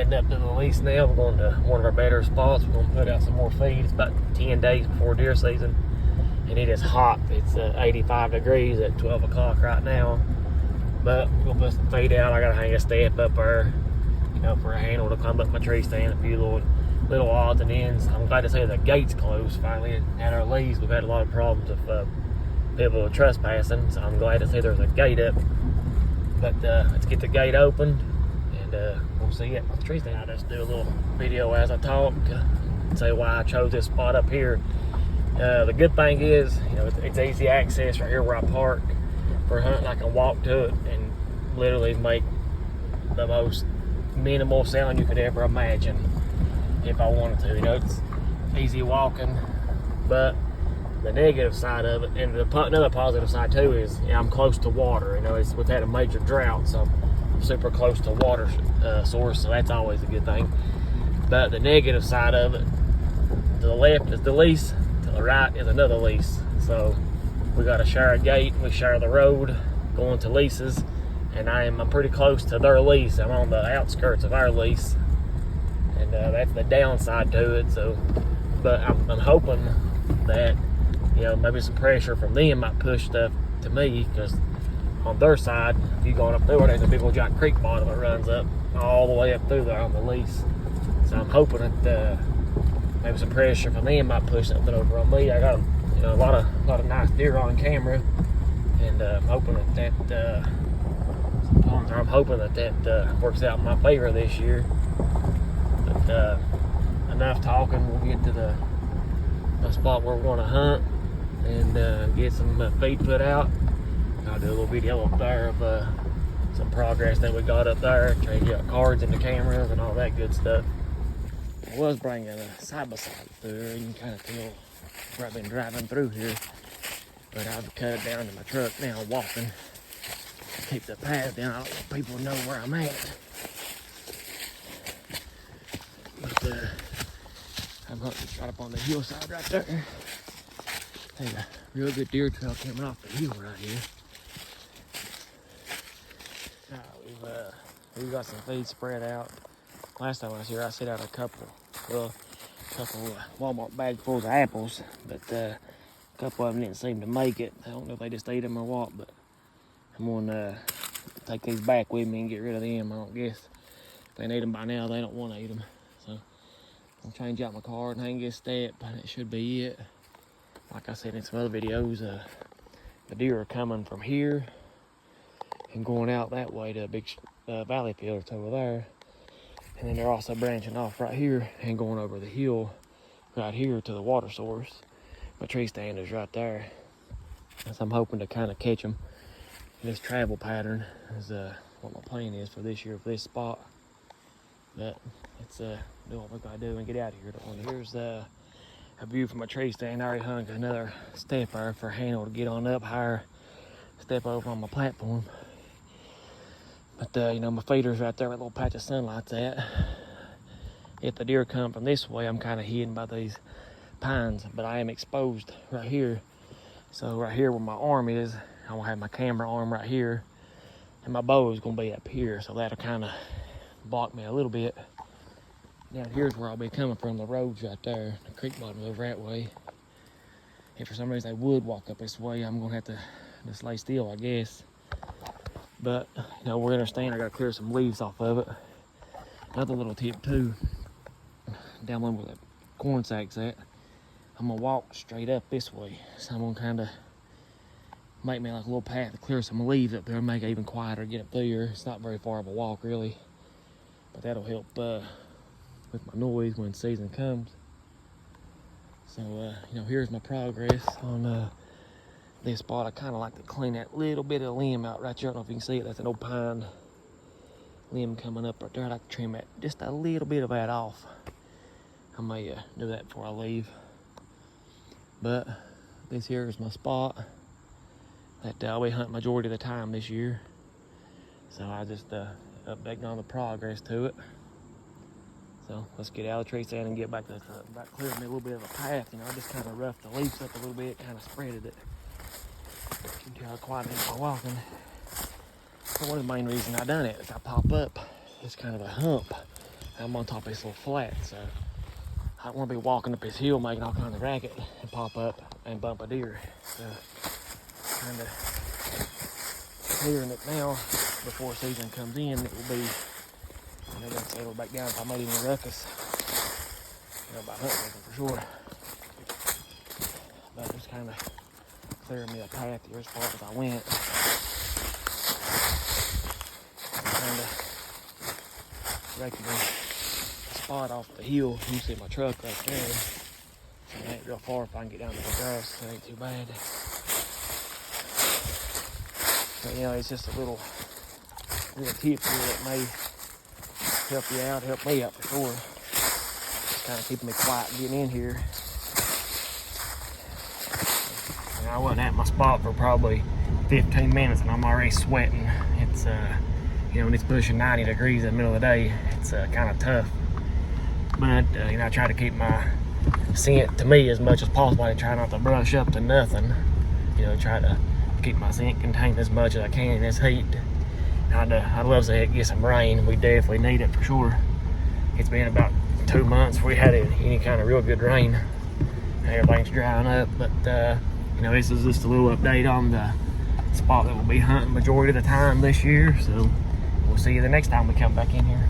heading up to the lease now. We're going to one of our better spots. We're going to put out some more feed. It's about 10 days before deer season, and it is hot. It's 85 degrees at 12 o'clock right now. But we'll put some feed out. I got to hang a step up there, you know, for a handle to climb up my tree stand. A few little odds and ends. I'm glad to say the gate's closed finally at our lease. We've had a lot of problems with people trespassing, so I'm glad to see there's a gate up. But let's get the gate open, and we'll see it on the tree stand. I'll just do a little video as I talk, say why I chose this spot up here. The good thing is, you know, it's easy access right here where I park for hunting. I can walk to it and literally make the most minimal sound you could ever imagine if I wanted to. You know, it's easy walking. But the negative side of it, and another positive side too, is, you know, I'm close to water. You know, we've had a major drought, so I'm super close to water source, so that's always a good thing. But the negative side of it, to the left is the lease, to the right is another lease. So we got to share a gate, we share the road going to leases, and I'm pretty close to their lease. I'm on the outskirts of our lease, and that's the downside to it. So, but I'm hoping that, you know, maybe some pressure from them might push stuff to me, because on their side, if you're going up through it, there's a big old giant creek bottom that runs up all the way up through there on the lease. So I'm hoping that maybe some pressure from them might push something over on me. I got, you know, a lot of nice deer on camera, and I'm hoping that works out in my favor this year. But enough talking. We'll get to the spot where we're going to hunt and get some feed put out. I'll do a little video up there of some progress that we got up there. Try to get cards into cameras and all that good stuff. I was bringing a side-by-side through here. You can kind of tell where I've been driving through here. But I've cut it down to my truck now, walking. Keep the path down. I'll let people know where I'm at. But I'm hunting right up on the hillside right there. There's a real good deer trail coming off the hill right here. We've got some feed spread out. Last time I was here, I set out a couple Walmart bag fulls of apples, but a couple of them didn't seem to make it. I don't know if they just ate them or what, but I'm gonna take these back with me and get rid of them. I don't guess if they need them by now, they don't want to eat them. So I'll change out my card and hang this step, and it should be it. Like I said in some other videos, the deer are coming from here and going out that way to a big valley field that's over there. And then they're also branching off right here and going over the hill right here to the water source. My tree stand is right there. So I'm hoping to kind of catch them in this travel pattern is what my plan is for this year for this spot. But let's do what we gotta do and get out of here. Here's a view from my tree stand. I already hung another step there for a handle to get on up higher, step over on my platform. But you know, my feeder's right there where that little patch of sunlight's at. If the deer come from this way, I'm kind of hidden by these pines, but I am exposed right here. So right here where my arm is, I'm gonna have my camera arm right here, and my bow is gonna be up here, so that'll kind of block me a little bit. Down here's where I'll be coming from. The road's right there, the creek bottom over that way. If for some reason they would walk up this way, I'm gonna have to just lay still, I guess. But you know, we're gonna stand. I gotta clear some leaves off of it. Another little tip too, down where the corn sack's at, I'm gonna walk straight up this way. So I'm gonna kind of make me like a little path to clear some leaves up there, make it even quieter, get up there. It's not very far of a walk really, but that'll help with my noise when season comes. So you know, here's my progress on this spot. I kind of like to clean that little bit of limb out right there. I don't know if you can see it. That's an old pine limb coming up right there. I like to trim that, just a little bit of that off. I may do that before I leave. But this here is my spot that I'll be hunting majority of the time this year. So I just updating on the progress to it. So let's get out of the tree stand and get back to clearing me a little bit of a path. You know, I just kind of roughed the leaves up a little bit, kind of spreaded it. You can tell how quiet it is while walking. So one of the main reasons I done it is I pop up, it's kind of a hump I'm on top of this little flat, so I don't want to be walking up this hill making all kinds of racket and pop up and bump a deer. So kind of clearing it now before season comes in. It will be, gonna settle back down if I made any ruckus. By hunting for sure. But just kind of clearing me a path here as far as I went. Kind of wrecking the spot off the hill. You see my truck right there. So it ain't real far if I can get down to the grass, so it ain't too bad. But it's just a little tip here that may help you out, help me out for sure. Kind of keeping me quiet getting in here. And I wasn't at my spot for probably 15 minutes and I'm already sweating. It's when it's pushing 90 degrees in the middle of the day, it's kind of tough. But I try to keep my scent to me as much as possible. I try not to brush up to nothing. Try to keep my scent contained as much as I can in this heat. I'd love to get some rain. We definitely need it for sure. It's been about 2 months we had any kind of real good rain. Everything's drying up, but this is just a little update on the spot that we'll be hunting majority of the time this year. So we'll see you the next time we come back in here.